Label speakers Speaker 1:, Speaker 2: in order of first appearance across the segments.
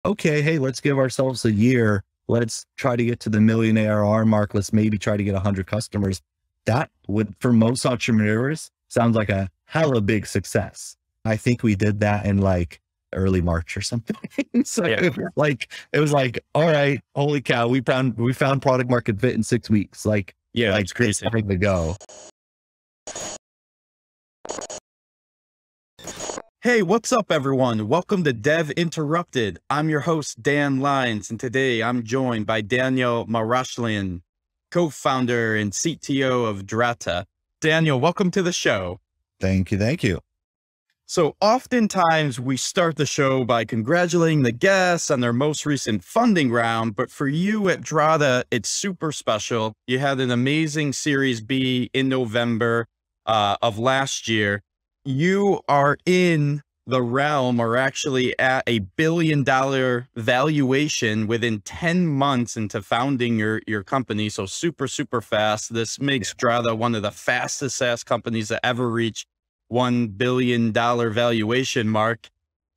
Speaker 1: okay, hey, let's give ourselves a year. Let's try to get to the million ARR mark. Let's maybe try to get 100 customers. That would, for most entrepreneurs, sounds like a hella big success. I think we did that in like early March or something. So
Speaker 2: Yeah.
Speaker 1: it was like, all right, holy cow, we found product market fit in 6 weeks.
Speaker 2: Yeah.
Speaker 1: Like
Speaker 2: It's crazy.
Speaker 1: it's time to go.
Speaker 2: Hey, what's up, everyone? Welcome to Dev Interrupted. I'm your host, Dan Lyons, and today I'm joined by Daniel Marashlian, co-founder and CTO of Drata. Daniel, welcome to the show.
Speaker 1: Thank you. Thank you.
Speaker 2: So oftentimes we start the show by congratulating the guests on their most recent funding round, but for you at Drata, it's super special. You had an amazing Series B in November of last year. You are in the realm, or actually at a $1 billion valuation within 10 months into founding your company. So super, super fast. This makes Drata one of the fastest SaaS companies to ever reach $1 billion valuation mark.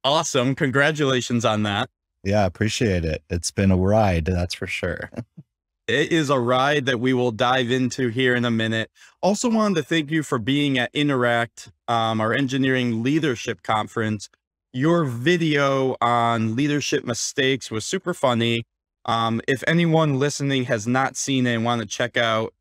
Speaker 2: Awesome. Congratulations on that.
Speaker 1: Yeah, appreciate it. It's been a ride, that's for sure.
Speaker 2: It is a ride that we will dive into here in a minute. Also wanted to thank you for being at Interact, our engineering leadership conference. Your video on leadership mistakes was super funny. If anyone listening has not seen it and want to check out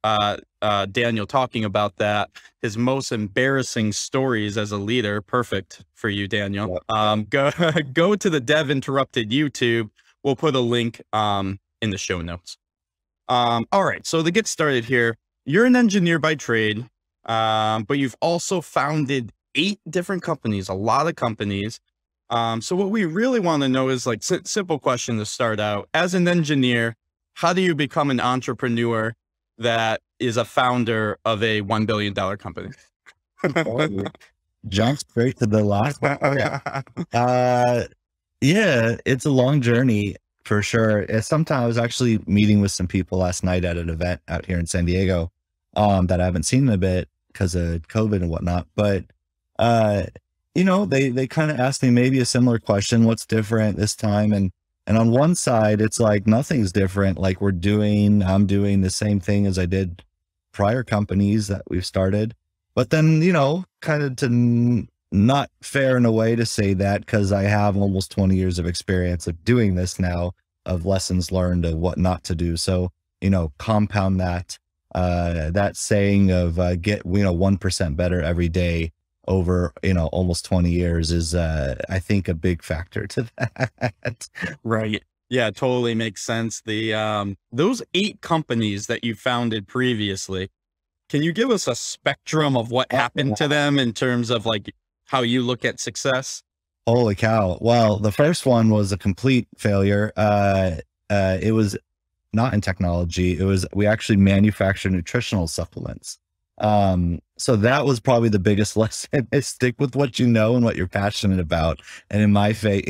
Speaker 2: Daniel talking about that, his most embarrassing stories as a leader, perfect for you, Daniel. Go to the Dev Interrupted YouTube. We'll put a link in the show notes. All right, so to get started here, you're an engineer by trade, but you've also founded 8 different companies, a lot of companies. So what we really want to know is like simple question to start out. As an engineer, how do you become an entrepreneur that is a founder of a $1 billion company?
Speaker 1: Jump straight to the last one. Yeah, it's a long journey for sure. Sometimes I was actually meeting with some people last night at an event out here in San Diego, that I haven't seen in a bit because of COVID and whatnot. But, they kind of asked me maybe a similar question, what's different this time? And on one side, it's like, nothing's different. Like I'm doing the same thing as I did prior companies that we've started. But then, kind of to not fair in a way to say that, because I have almost 20 years of experience of doing this now, of lessons learned of what not to do. So, compound that saying of get 1% better every day over almost 20 years is I think a big factor to that.
Speaker 2: Right. Yeah, totally makes sense. The those 8 companies that you founded previously, can you give us a spectrum of what happened to them in terms of like how you look at success?
Speaker 1: Holy cow. Well, the first one was a complete failure. It was not in technology. We actually manufacture nutritional supplements. So that was probably the biggest lesson is stick with what you know and what you're passionate about. And in my side,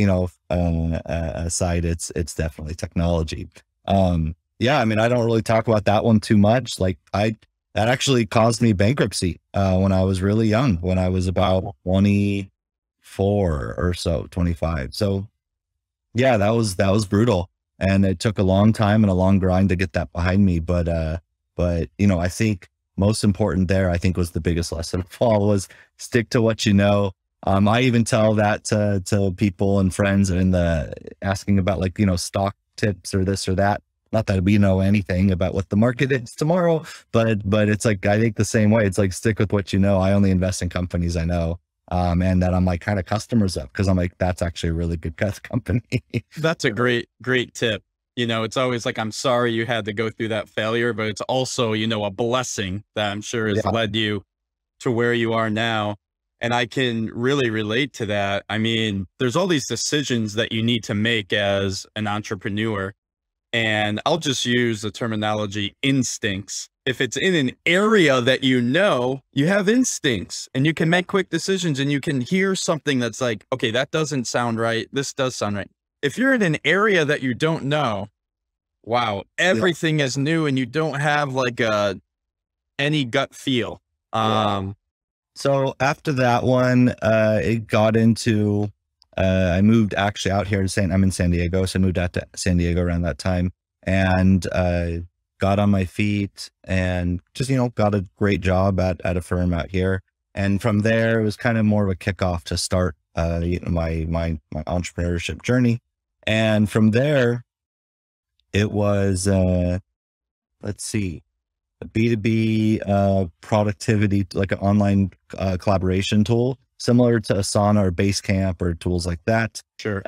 Speaker 1: it's definitely technology. Yeah, I mean, I don't really talk about that one too much. That actually caused me bankruptcy when I was really young, when I was about 24 or so, 25. So yeah, that was brutal. And it took a long time and a long grind to get that behind me. But I think most important there, I think was the biggest lesson of all was stick to what you know. I even tell that to people and friends and asking about stock tips or this or that. Not that we know anything about what the market is tomorrow, but it's like, I think the same way. It's like, stick with what you know. I only invest in companies I know, and that I'm like kind of customers of, because I'm like, that's actually a really good company.
Speaker 2: That's a great tip. It's always like, I'm sorry you had to go through that failure, but it's also, a blessing that I'm sure has led you to where you are now. And I can really relate to that. I mean, there's all these decisions that you need to make as an entrepreneur. And I'll just use the terminology instincts. If it's in an area that you have instincts and you can make quick decisions and you can hear something that's like, okay, that doesn't sound right. This does sound right. If you're in an area that you don't know, wow, everything is new and you don't have like any gut feel.
Speaker 1: So after that one, it got into I moved actually out here to I'm in San Diego. So I moved out to San Diego around that time, and got on my feet and just, got a great job at a firm out here. And from there, it was kind of more of a kickoff to start my entrepreneurship journey. And from there, it was, let's see, a B2B productivity, like an online collaboration tool, similar to Asana or Basecamp or tools like that.
Speaker 2: Sure.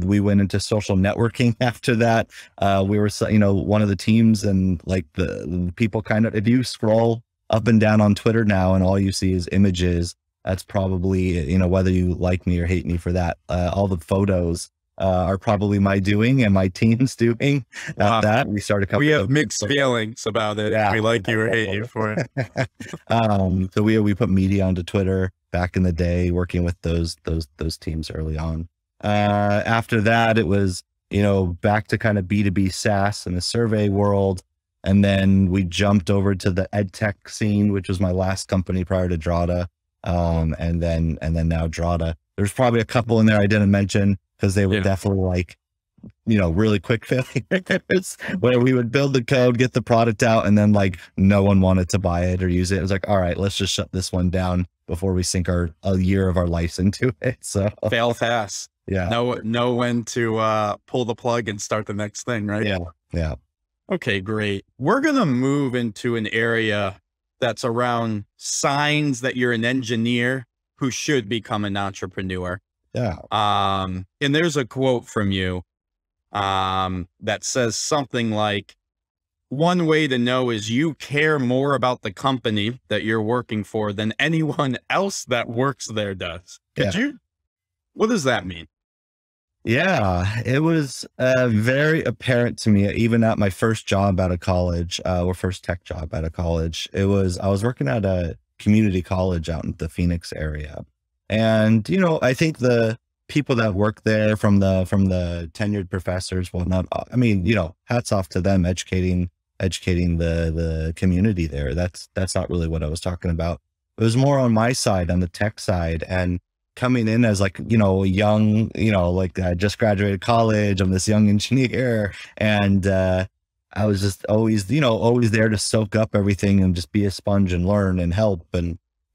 Speaker 1: We went into social networking after that. We were, one of the teams, and like the people kind of, if you scroll up and down on Twitter now and all you see is images, that's probably, whether you like me or hate me for that, all the photos are probably my doing and my team's doing. That we started.
Speaker 2: We have mixed feelings about it. Yeah. We like you or hate you for it.
Speaker 1: So we put media onto Twitter back in the day, working with those teams early on. After that, it was, back to kind of B2B SaaS in the survey world. And then we jumped over to the ed tech scene, which was my last company prior to Drata. And then now Drata. There's probably a couple in there I didn't mention, because they were definitely like, really quick failures where we would build the code, get the product out, and then like no one wanted to buy it or use it. It was like, all right, let's just shut this one down before we sink a year of our life into it. So
Speaker 2: fail fast. Yeah. Know when to pull the plug and start the next thing, right?
Speaker 1: Yeah. Yeah.
Speaker 2: Okay, great. We're going to move into an area that's around signs that you're an engineer who should become an entrepreneur.
Speaker 1: Yeah.
Speaker 2: And there's a quote from you that says something like, one way to know is you care more about the company that you're working for than anyone else that works there does. What does that mean?
Speaker 1: Yeah, it was very apparent to me, even at my first job out of college, or first tech job out of college. I was working at a community college out in the Phoenix area. And, I think the people that work there, from the tenured professors, well, not, I mean, hats off to them educating the community there. That's not really what I was talking about. It was more on my side, on the tech side, and coming in as like, young, like I just graduated college. I'm this young engineer, and I was just always, always there to soak up everything and just be a sponge and learn and help.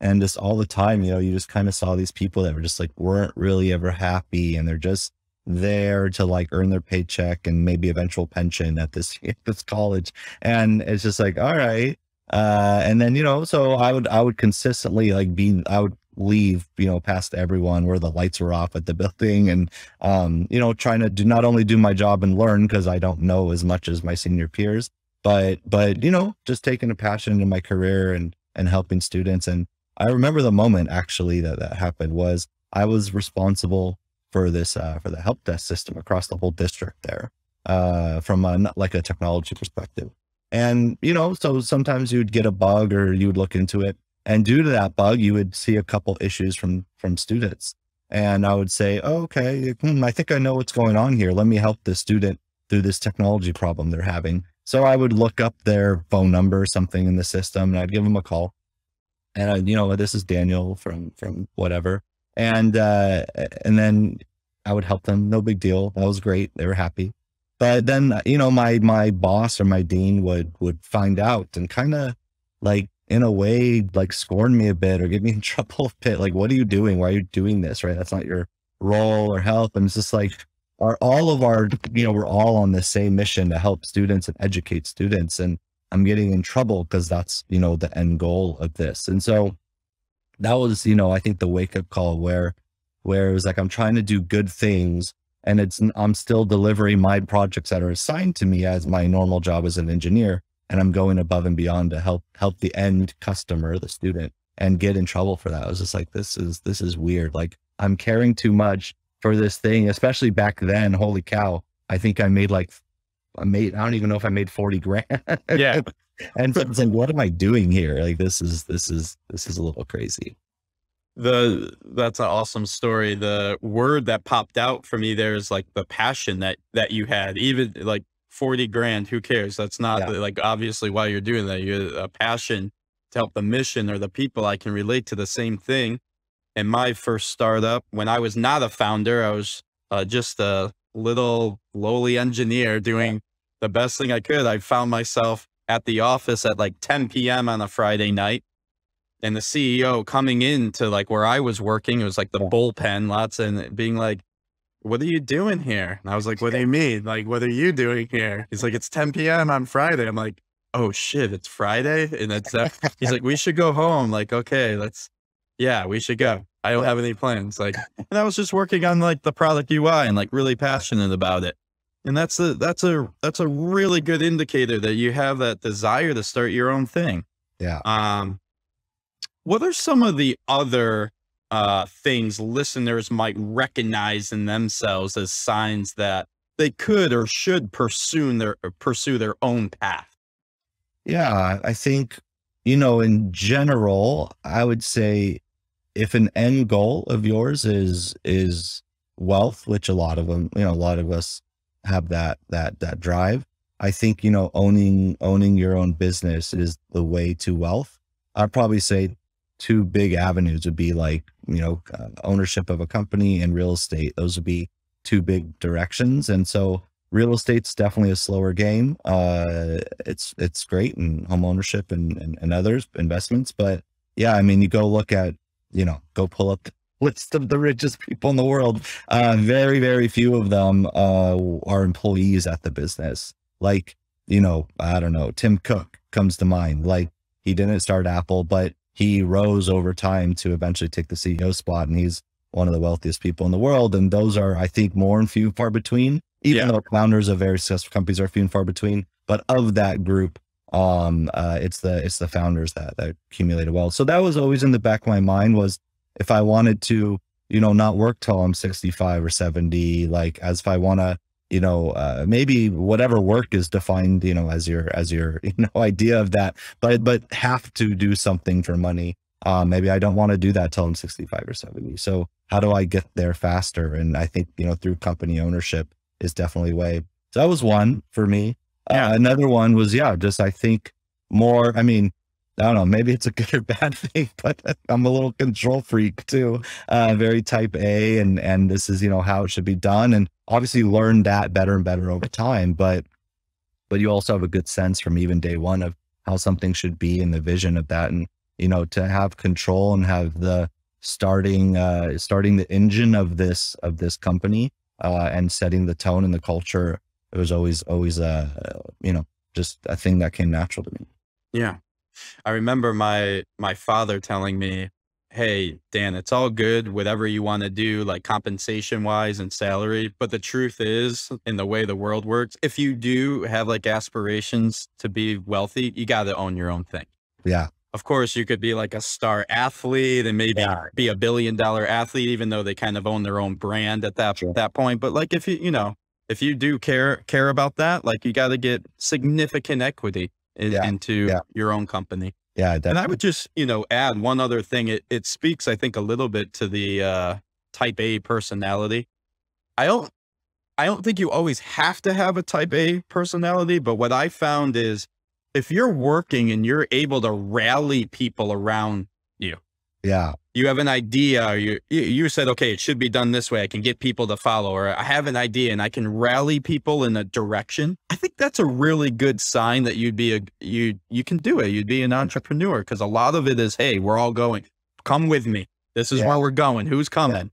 Speaker 1: And just all the time, you just kind of saw these people that were just like, weren't really ever happy. And they're just there to like earn their paycheck and maybe eventual pension at this college. And it's just like, all right. And then, so I would consistently like I would leave, past everyone where the lights were off at the building, and, trying to not only do my job and learn, because I don't know as much as my senior peers, but, just taking a passion in my career and helping students. And I remember the moment actually that happened was I was responsible for this, for the help desk system across the whole district there, from like a technology perspective. And, so sometimes you'd get a bug or you would look into it, and due to that bug, you would see a couple issues from students. And I would say, oh, okay, I think I know what's going on here. Let me help this student through this technology problem they're having. So I would look up their phone number, something in the system, and I'd give them a call. And this is Daniel from whatever. And then I would help them. No big deal. That was great. They were happy. But then, my boss or my dean would find out and kind of like, in a way, like scorn me a bit or get me in trouble a bit. Like, what are you doing? Why are you doing this? Right. That's not your role or help. And it's just like, we're all on the same mission to help students and educate students. And I'm getting in trouble because that's, the end goal of this. And so that was, I think the wake up call where it was like, I'm trying to do good things, and I'm still delivering my projects that are assigned to me as my normal job as an engineer. And I'm going above and beyond to help the end customer, the student, and get in trouble for that. I was just like, this is weird. Like, I'm caring too much for this thing, especially back then. Holy cow. I think I don't even know if I made 40 grand.
Speaker 2: Yeah.
Speaker 1: And so it's like, what am I doing here? Like, this is a little crazy.
Speaker 2: That's an awesome story. The word that popped out for me there is like the passion that you had, even like 40 grand, who cares? That's not like, obviously why you're doing that. You have a passion to help the mission or the people. I can relate to the same thing. in my first startup, when I was not a founder, I was just a little lowly engineer doing the best thing I could. I found myself at the office at like 10 p.m. on a Friday night, and the CEO coming into like where I was working, it was like the bullpen lots, and being like, "What are you doing here?" And I was like, "What do you mean? Like, what are you doing here?" He's like, "It's 10 p.m. on Friday." I'm like, "Oh shit, it's Friday?" And it's he's like, "We should go home." Like, okay, yeah, we should go. I don't have any plans. Like, and I was just working on like the product UI and like really passionate about it. And that's a really good indicator that you have that desire to start your own thing.
Speaker 1: Yeah.
Speaker 2: What are some of the other things listeners might recognize in themselves as signs that they could or should pursue their own path?
Speaker 1: Yeah. I think, in general, I would say if an end goal of yours is wealth, which a lot of them, a lot of us have that drive. I think, owning your own business is the way to wealth. I'd probably say two big avenues would be like, ownership of a company and real estate. Those would be two big directions. And so real estate's definitely a slower game. It's great in home ownership and others investments, but yeah, I mean, you go look at, go pull up the list of the richest people in the world. Very, very few of them, are employees at the business. Like, I don't know, Tim Cook comes to mind. Like, he didn't start Apple, but he rose over time to eventually take the CEO spot, and he's one of the wealthiest people in the world. And those are, I think, more and few far between, even though founders of very successful companies are few and far between. But of that group, it's the founders that accumulated wealth. So that was always in the back of my mind, was if I wanted to, not work till I'm 65 or 70, like, as if I want to, maybe whatever work is defined, as your, idea of that, but have to do something for money. Maybe I don't want to do that till I'm 65 or 70. So how do I get there faster? And I think, through company ownership is definitely a way. So that was one for me. Another one was, just, I think more, I mean, I don't know, maybe it's a good or bad thing, but I'm a little control freak too. Very type A, and this is, how it should be done. And obviously learn that better and better over time. But you also have a good sense from even day one of how something should be and the vision of that. And, to have control and have the starting the engine of this company, and setting the tone and the culture, it was always, just a thing that came natural to me.
Speaker 2: Yeah. I remember my father telling me, "Hey, Dan, it's all good, whatever you want to do, like compensation wise and salary. But the truth is, in the way the world works, if you do have like aspirations to be wealthy, you got to own your own thing."
Speaker 1: Yeah.
Speaker 2: Of course, you could be like a star athlete and maybe be a $1 billion athlete, even though they kind of own their own brand at that point. But like, if if you do care about that, like, you got to get significant equity into your own company.
Speaker 1: Yeah. Definitely.
Speaker 2: And I would just, add one other thing. It speaks, I think, a little bit to the type A personality. I don't think you always have to have a type A personality, but what I found is if you're working and you're able to rally people around you, you have an idea, or you said, okay, it should be done this way, I can get people to follow, or I have an idea and I can rally people in a direction. I think that's a really good sign that you can do it. You'd be an entrepreneur, because a lot of it is, hey, we're all going, come with me. This is where we're going. Who's coming?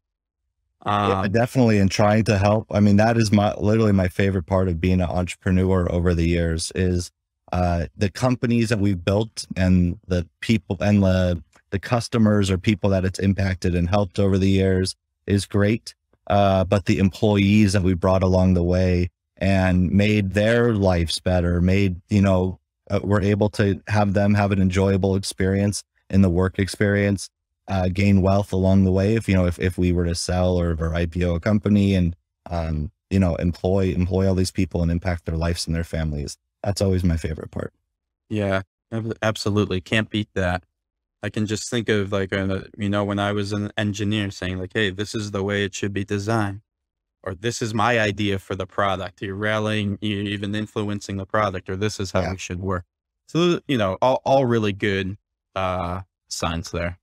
Speaker 1: Definitely. And trying to help. I mean, that is literally my favorite part of being an entrepreneur over the years is, the companies that we've built and the people and the customers or people that it's impacted and helped over the years is great. But the employees that we brought along the way and made their lives better, we're able to have them have an enjoyable experience in the work experience, gain wealth along the way. If we were to sell or IPO a company and, employ all these people and impact their lives and their families. That's always my favorite part.
Speaker 2: Yeah, absolutely. Can't beat that. I can just think of like, when I was an engineer saying like, hey, this is the way it should be designed, or this is my idea for the product. You're rallying, you're even influencing the product, or this is how we should work. So, all really good signs there.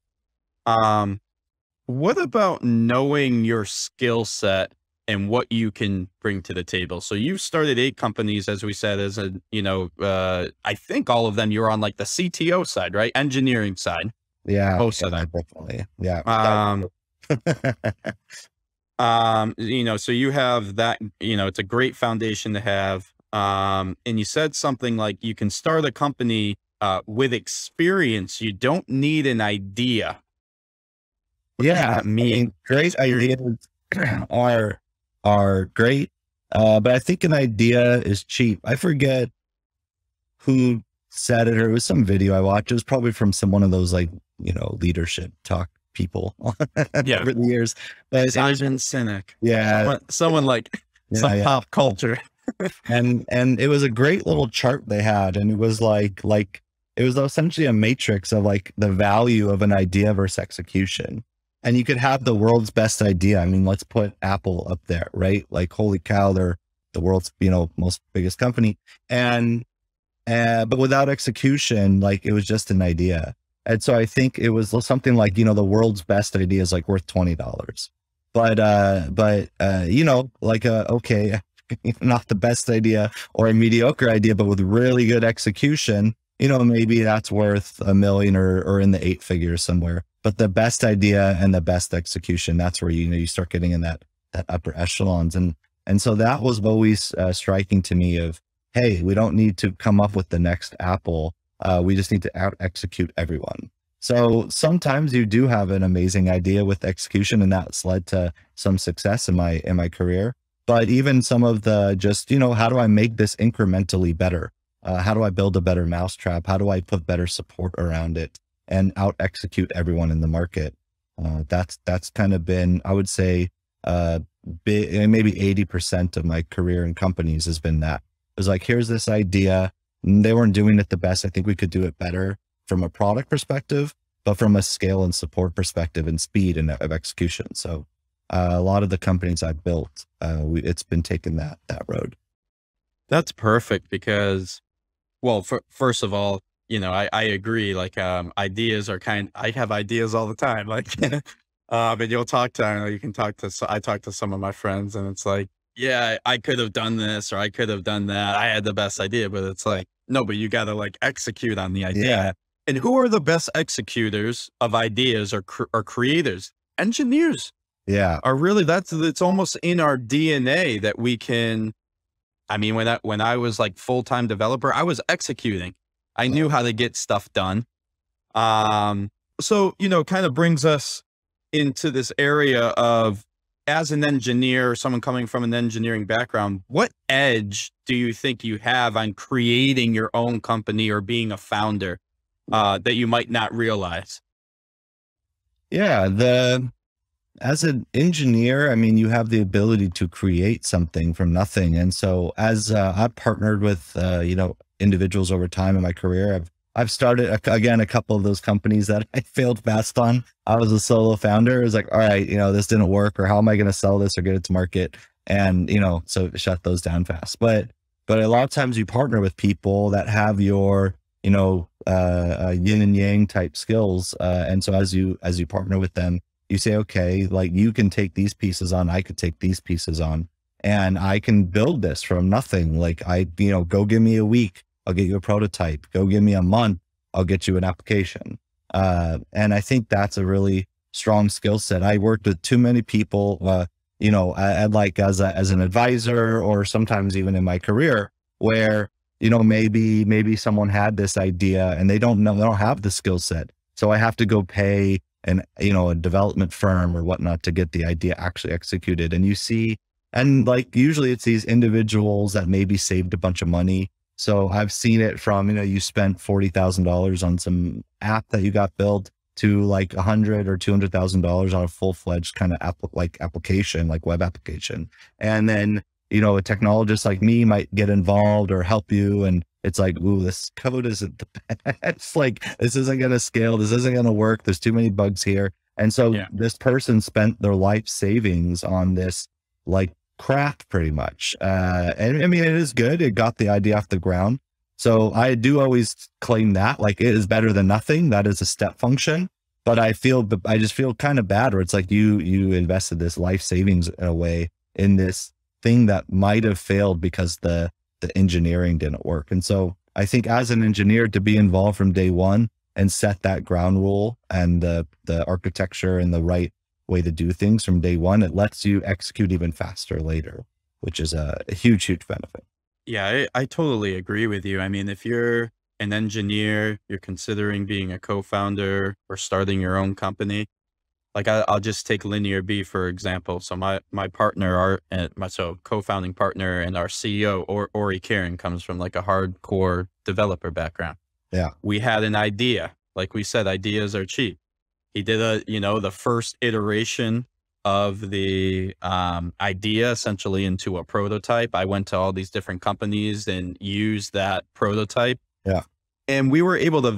Speaker 2: What about knowing your skill set and what you can bring to the table? So you started 8 companies, as we said, as a, I think all of them, you're on like the CTO side, right? Engineering side,
Speaker 1: Yeah,
Speaker 2: most of
Speaker 1: yeah,
Speaker 2: them.
Speaker 1: definitely. Yeah.
Speaker 2: Um, so you have that, it's a great foundation to have. And you said something like you can start a company, with experience. You don't need an idea. What does
Speaker 1: Yeah,
Speaker 2: that
Speaker 1: I
Speaker 2: mean?
Speaker 1: mean, great
Speaker 2: Experience.
Speaker 1: ideas are are great, but I think an idea is cheap. I forget who said it, or it was some video I watched. It was probably from one of those like, leadership talk people
Speaker 2: Yeah.
Speaker 1: over the years. But it was,
Speaker 2: Simon Sinek.
Speaker 1: yeah,
Speaker 2: Someone like
Speaker 1: yeah,
Speaker 2: some
Speaker 1: yeah.
Speaker 2: pop culture.
Speaker 1: And it was a great little chart they had, and it was like it was essentially a matrix of like the value of an idea versus execution. And you could have the world's best idea. I mean, let's put Apple up there, right? Like, holy cow, they're the world's, most biggest company. And but without execution, like, it was just an idea. And so I think it was something like, the world's best idea is like worth $20. But like, okay, not the best idea or a mediocre idea, but with really good execution, maybe that's worth $1 million or in the 8 figures somewhere. But the best idea and the best execution, that's where, you start getting in that upper echelons. And so that was always striking to me of, hey, we don't need to come up with the next Apple. We just need to out execute everyone. So sometimes you do have an amazing idea with execution, and that's led to some success in my career. But even some of the just, how do I make this incrementally better? How do I build a better mousetrap? How do I put better support around it and out execute everyone in the market? That's kind of been, I would say, maybe 80% of my career in companies has been that. It was like, here's this idea. They weren't doing it the best. I think we could do it better from a product perspective, but from a scale and support perspective and speed and of execution. So a lot of the companies I've built, it's been taking that road.
Speaker 2: That's perfect because, well, first of all, I agree. Like, ideas are I have ideas all the time. Like, and you'll talk to, I know you can talk to, I talk to some of my friends and it's like, yeah, I could have done this or I could have done that. I had the best idea, but it's like, no, but you got to like execute on the idea.
Speaker 1: Yeah.
Speaker 2: And who are the best executors of ideas or creators? Engineers
Speaker 1: Yeah.
Speaker 2: are really, it's almost in our DNA that we can. I mean, when I was like full-time developer, I was executing. I knew how to get stuff done. So, kind of brings us into this area of, as an engineer, someone coming from an engineering background, what edge do you think you have on creating your own company or being a founder, that you might not realize?
Speaker 1: Yeah. As an engineer, I mean, you have the ability to create something from nothing. And so as I've partnered with, individuals over time in my career, I've started again, a couple of those companies that I failed fast on. I was a solo founder. It was like, all right, this didn't work, or how am I going to sell this or get it to market? And, so shut those down fast. But a lot of times you partner with people that have your, yin and yang type skills. And so as you partner with them, you say, okay, like, you can take these pieces on, I could take these pieces on, and I can build this from nothing. Like, go give me a week, I'll get you a prototype. Go give me a month, I'll get you an application. And I think that's a really strong skill set. I worked with too many people, like as an advisor, or sometimes even in my career, where, maybe someone had this idea and they don't have the skill set. So I have to go pay a development firm or whatnot to get the idea actually executed. And you see, and like, usually it's these individuals that maybe saved a bunch of money. So I've seen it from, you spent $40,000 on some app that you got built, to like $100,000 or $200,000 on a full-fledged kind of application, like web application. And then, a technologist like me might get involved or help you. And it's like, ooh, this code isn't the best. Like, this isn't going to scale. This isn't going to work. There's too many bugs here. And so this person spent their life savings on this, like, craft pretty much. And I mean, it is good. It got the idea off the ground. So I do always claim that, like, it is better than nothing. That is a step function. but I just feel kind of bad where it's like you invested this life savings in a way in this thing that might have failed because the engineering didn't work. And so I think as an engineer, to be involved from day one and set that ground rule and the architecture and the right way to do things from day one, it lets you execute even faster later, which is a huge, huge benefit.
Speaker 2: Yeah, I totally agree with you. I mean, if you're an engineer, you're considering being a co-founder or starting your own company, like I'll just take Linear B, for example. So my partner, so co-founding partner and our CEO, Ori Karen, comes from like a hardcore developer background.
Speaker 1: Yeah.
Speaker 2: We had an idea. Like we said, ideas are cheap. He did the first iteration of the idea essentially into a prototype. I went to all these different companies and used that prototype.
Speaker 1: Yeah.
Speaker 2: And we were able to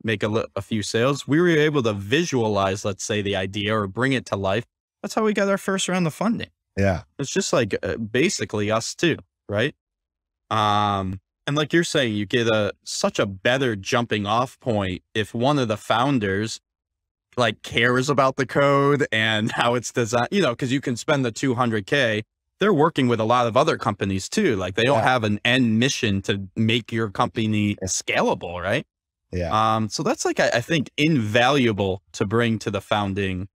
Speaker 2: make a few sales. We were able to visualize, let's say, the idea or bring it to life. That's how we got our first round of funding.
Speaker 1: Yeah.
Speaker 2: It's just like basically us too, right? And like you're saying, you get such a better jumping off point if one of the founders like cares about the code and how it's designed, because you can spend the $200K. They're working with a lot of other companies too. Like they don't have an end mission to make your company scalable, right?
Speaker 1: Yeah.
Speaker 2: So that's like, I think invaluable to bring to the founding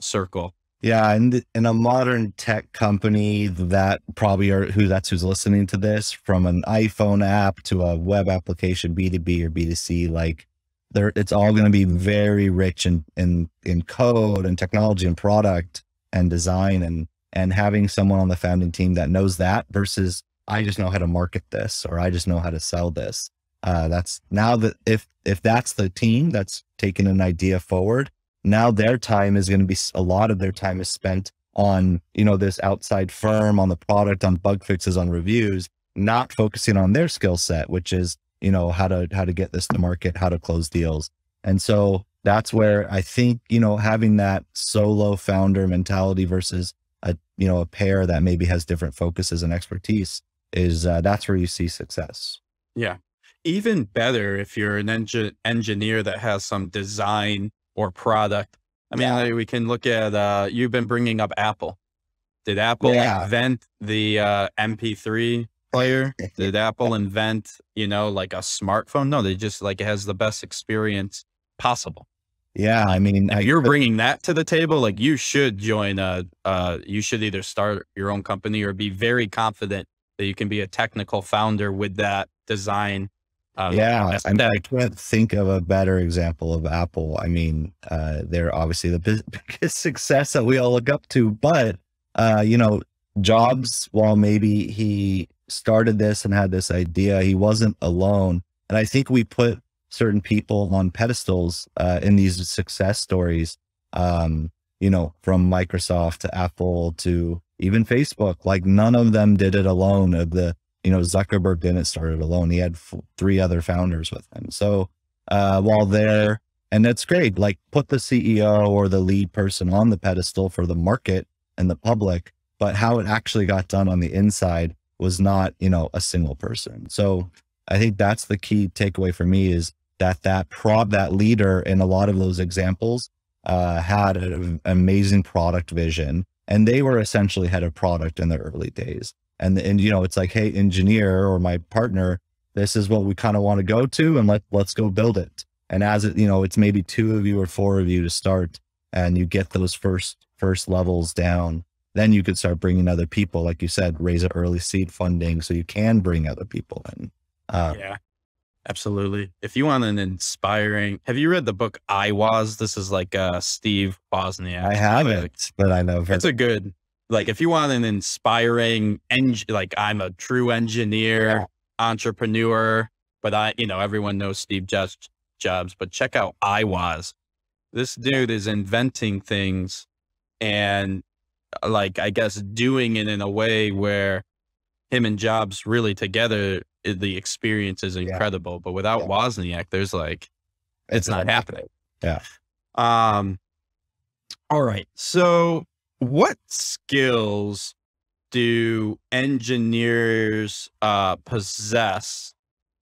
Speaker 2: circle.
Speaker 1: Yeah. And in a modern tech company that probably who's listening to this, from an iPhone app to a web application, B2B or B2C, like it's all going to be very rich in code and technology and product and design, and having someone on the founding team that knows that versus I just know how to market this, or I just know how to sell this. That's now that if that's the team that's taking an idea forward, now their time is going to be, a lot of their time is spent on, this outside firm, on the product, on bug fixes, on reviews, not focusing on their skill set, which is, how to get this to market, how to close deals. And so that's where I think, having that solo founder mentality versus a pair that maybe has different focuses and expertise is, that's where you see success.
Speaker 2: Yeah. Even better if you're an engineer that has some design or product. I mean, we can look at, you've been bringing up Apple. Did Apple invent the MP3 player? Did Apple invent, like a smartphone? No, they just like, it has the best experience possible.
Speaker 1: Yeah. I mean,
Speaker 2: if you're bringing that to the table, like you should join you should either start your own company or be very confident that you can be a technical founder with that design.
Speaker 1: I can't think of a better example of Apple. I mean, they're obviously the biggest success that we all look up to, but, Jobs, while maybe he started this and had this idea, he wasn't alone. And I think we put certain people on pedestals in these success stories, from Microsoft to Apple to even Facebook. Like none of them did it alone. Zuckerberg didn't start it alone. He had 3 other founders with him. So and that's great, like put the CEO or the lead person on the pedestal for the market and the public, but how it actually got done on the inside was not, a single person. So I think that's the key takeaway for me, is that leader in a lot of those examples had an amazing product vision, and they were essentially head of product in the early days. And it's like, hey, engineer or my partner, this is what we kind of want to go to, and let's go build it. And as it, it's maybe 2 of you or 4 of you to start, and you get those first levels down. Then you could start bringing other people, like you said, raise an early seed funding so you can bring other people in.
Speaker 2: Yeah, absolutely. If you want an inspiring, have you read the book I Was? This is like Steve Wozniak.
Speaker 1: I haven't, but I know.
Speaker 2: It's a good, like if you want an inspiring, like I'm a true engineer, entrepreneur, but everyone knows Steve Jobs, but check out I Was. This dude is inventing things and like, I guess doing it in a way where him and Jobs really together, the experience is incredible, but without Wozniak, there's like, it's not happening.
Speaker 1: Yeah.
Speaker 2: All right. So what skills do engineers possess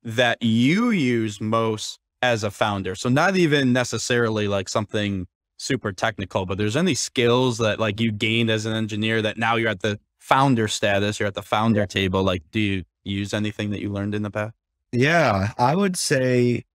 Speaker 2: that you use most as a founder? So not even necessarily like something super technical, but there's any skills that like you gained as an engineer that now you're at the founder status, you're at the founder table. Like, do you use anything that you learned in the past?
Speaker 1: Yeah, I would say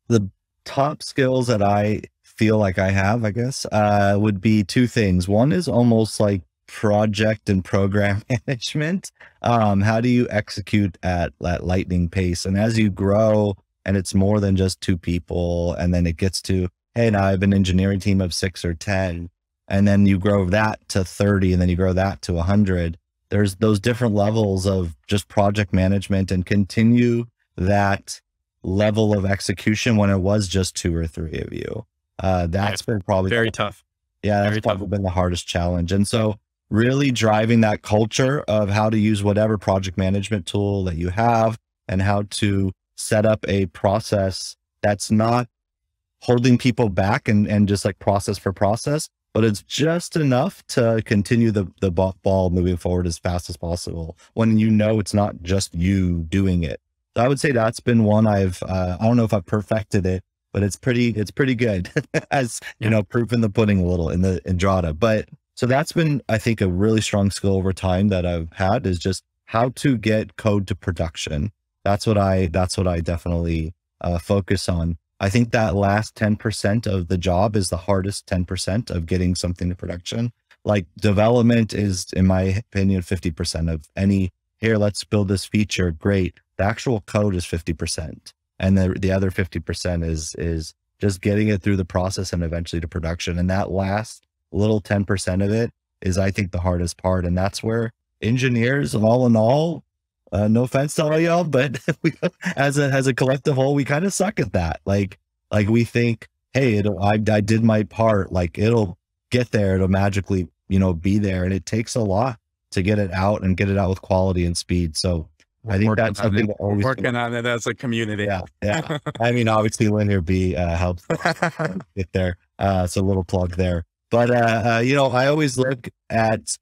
Speaker 1: the top skills that I feel like I have, I guess, would be two things. One is almost like project and program management. How do you execute at lightning pace? And as you grow, and it's more than just two people, and then it gets to, hey, now I have an engineering team of 6 or 10, and then you grow that to 30, and then you grow that to 100. There's those different levels of just project management, and continue that level of execution when it was just 2 or 3 of you. That's been probably
Speaker 2: very tough.
Speaker 1: Yeah, that's probably been the hardest challenge. And so really driving that culture of how to use whatever project management tool that you have, and how to set up a process that's not holding people back and just like process for process, but it's just enough to continue the ball moving forward as fast as possible when you know it's not just you doing it. So I would say that's been one I don't know if I've perfected it, but it's pretty good as you know, proof in the pudding a little in Drata. But so that's been, I think, a really strong skill over time that I've had, is just how to get code to production. That's what I definitely focus on. I think that last 10% of the job is the hardest 10% of getting something to production. Like development is, in my opinion, 50% of any, here, let's build this feature. Great. The actual code is 50%. And the other 50% is just getting it through the process and eventually to production. And that last little 10% of it is, I think, the hardest part. And that's where engineers, all in all, no offense to all y'all, but we, as a collective whole, we kind of suck at that. Like we think, hey, I did my part. Like it'll get there. It'll magically, you know, be there. And it takes a lot to get it out and get it out with quality and speed. So I think that's something that always
Speaker 2: working on it as a community.
Speaker 1: Yeah. I mean, obviously Linear B helps get there. So a little plug there. But you know, I always look at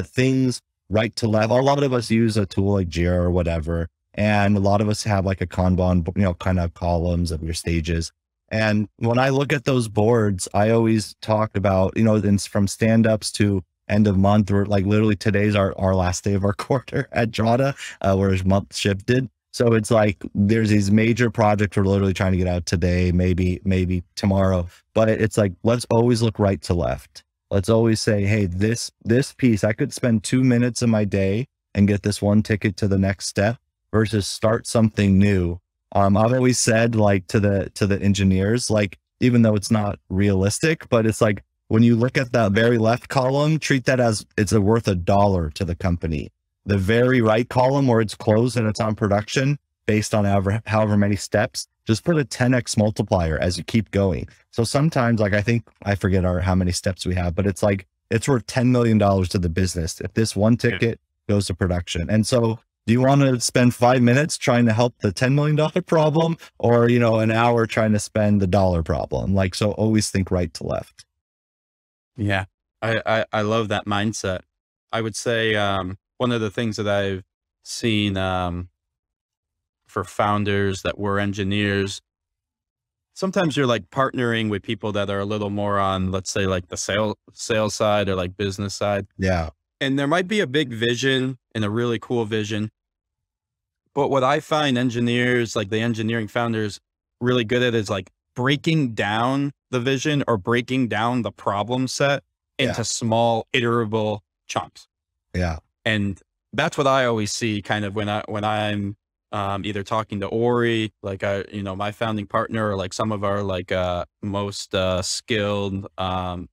Speaker 1: things right to left. A lot of us use a tool like Jira or whatever, and a lot of us have like a Kanban, you know, kind of columns of your stages. And when I look at those boards, I always talk about, you know, from stand-ups to end of month, or like literally today's our last day of our quarter at Drata, where month shifted. So it's like there's these major projects we're literally trying to get out today, maybe tomorrow, but it's like, let's always look right to left. Let's always say, hey, this piece, I could spend 2 minutes of my day and get this one ticket to the next step versus start something new. I've always said, like, to the engineers, like, even though it's not realistic, but it's like, when you look at that very left column, treat that as it's worth $1 to the company. The very right column, where it's closed and it's on production based on however many steps, just put a 10x multiplier as you keep going. So sometimes, like, I forget how many steps we have, but it's like, it's worth $10 million to the business if this one ticket goes to production. And so do you want to spend 5 minutes trying to help the $10 million problem, or, you know, an hour trying to spend the dollar problem? Like, so always think right to left.
Speaker 2: Yeah. I love that mindset. I would say, one of the things that I've seen, for founders that were engineers, sometimes you're like partnering with people that are a little more on, let's say, like the sales side or like business side.
Speaker 1: Yeah.
Speaker 2: And there might be a big vision and a really cool vision. But what I find engineers, like the engineering founders, really good at is like breaking down the vision or breaking down the problem set into small iterable chunks.
Speaker 1: Yeah.
Speaker 2: And that's what I always see kind of when I'm either talking to Ori, like you know, my founding partner, or like some of our like most skilled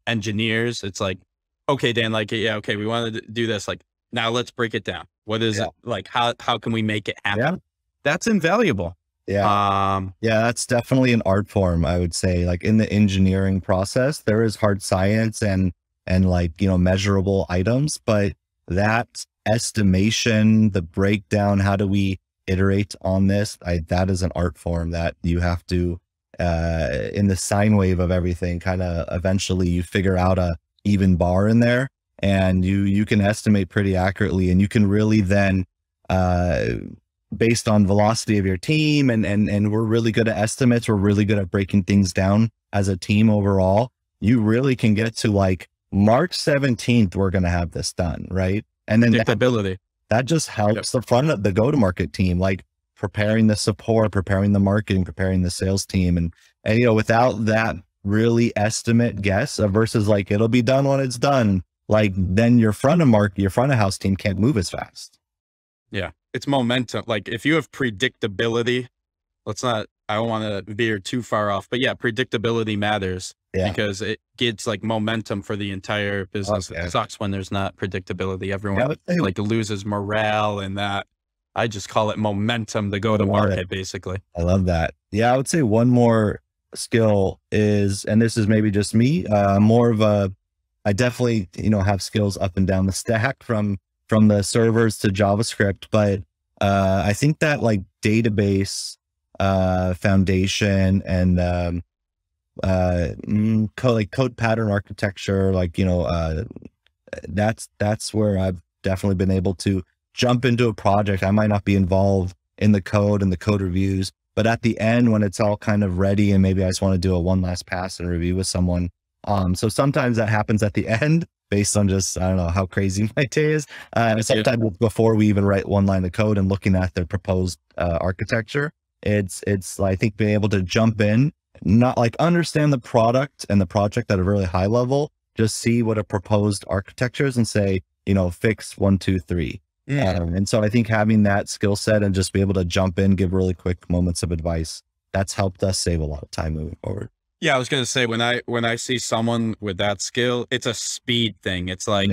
Speaker 2: engineers. It's like, okay, Dan, like, yeah, okay, we want to do this. Like, now let's break it down. What is it? Like, how can we make it happen?
Speaker 1: Yeah.
Speaker 2: That's invaluable.
Speaker 1: Yeah. Yeah, that's definitely an art form, I would say. Like, in the engineering process, there is hard science and like, you know, measurable items, but that estimation, the breakdown, how do we iterate on this? That is an art form that you have to, in the sine wave of everything, kind of eventually you figure out a even bar in there, and you can estimate pretty accurately, and you can really then based on velocity of your team. And we're really good at estimates. We're really good at breaking things down as a team overall. You really can get to like March 17th, we're going to have this done. Right. And then
Speaker 2: predictability.
Speaker 1: That just helps the front of the go-to-market team, like preparing the support, preparing the marketing, preparing the sales team. And, you know, without that really estimate guess versus like, it'll be done when it's done. Like then your front of house team can't move as fast.
Speaker 2: Yeah. It's momentum. Like if you have predictability, I don't want to veer too far off, but yeah, predictability matters because it gets like momentum for the entire business. Okay. It sucks when there's not predictability. Everyone like loses morale and that. I just call it momentum to go to market, basically.
Speaker 1: I love that. Yeah. I would say one more skill is, and this is maybe just me, I definitely, you know, have skills up and down the stack from the servers to JavaScript, but I think that like database foundation and code pattern architecture, like, you know, that's where I've definitely been able to jump into a project. I might not be involved in the code and the code reviews, but at the end when it's all kind of ready and maybe I just want to do a one last pass and review with someone. So sometimes that happens at the end based on just, I don't know how crazy my day is. And sometimes it's before we even write one line of code and looking at the proposed architecture. It's I think being able to jump in, not like understand the product and the project at a really high level, just see what a proposed architecture is and say, you know, fix 1, 2, 3. And so I think having that skill set and just be able to jump in, give really quick moments of advice, that's helped us save a lot of time moving forward.
Speaker 2: Yeah, I was going to say, when I see someone with that skill, it's a speed thing. It's like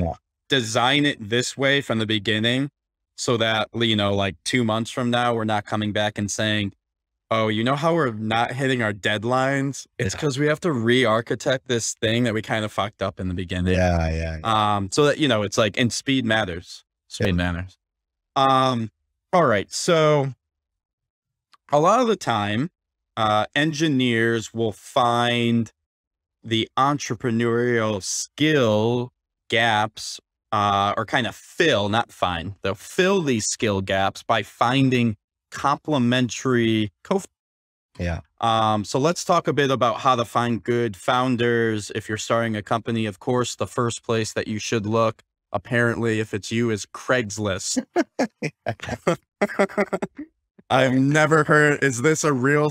Speaker 2: design it this way from the beginning so that, you know, like 2 months from now, we're not coming back and saying, oh, you know how we're not hitting our deadlines? It's because we have to re-architect this thing that we kind of fucked up in the beginning.
Speaker 1: Yeah.
Speaker 2: So that, you know, it's like, and speed matters. Speed matters. All right. So a lot of the time, engineers will find the entrepreneurial skill gaps, or kind of fill, not find, they'll fill these skill gaps by finding complementary so let's talk a bit about how to find good founders. If you're starting a company, of course, the first place that you should look, apparently, if it's you, is Craigslist. I've never heard, is this a real,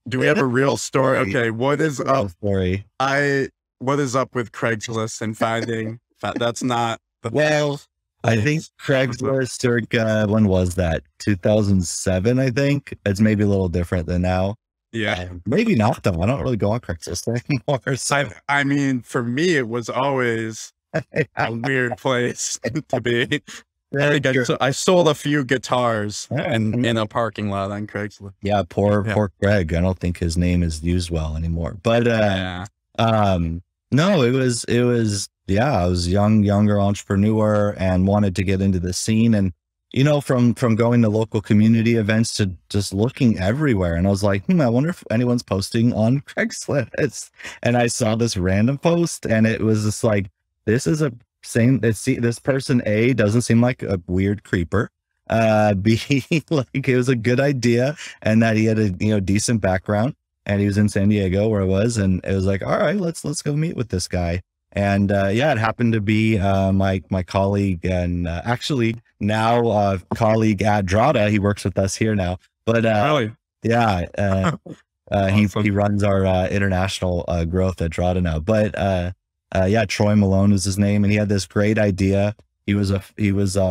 Speaker 2: do we have a real story? Okay. What is up? What is up with Craigslist and finding, that's not the
Speaker 1: I think Craigslist, when was that? 2007, I think. It's maybe a little different than now.
Speaker 2: Yeah.
Speaker 1: Maybe not though. I don't really go on Craigslist anymore. So.
Speaker 2: I mean, for me, it was always a weird place to be. I sold a few guitars in a parking lot on Craigslist.
Speaker 1: Yeah. Poor Greg. I don't think his name is used well anymore, but, no, it was, I was younger entrepreneur and wanted to get into the scene. And, you know, from going to local community events to just looking everywhere. And I was like, I wonder if anyone's posting on Craigslist. And I saw this random post and it was just like, this is this person A doesn't seem like a weird creeper. B, like it was a good idea and that he had a, you know, decent background and he was in San Diego where I was. And it was like, all right, let's go meet with this guy. And it happened to be my colleague and actually now colleague at Drata. He works with us here now. But
Speaker 2: really?
Speaker 1: He runs our international growth at Drata now. But Troy Malone is his name, and he had this great idea. He was a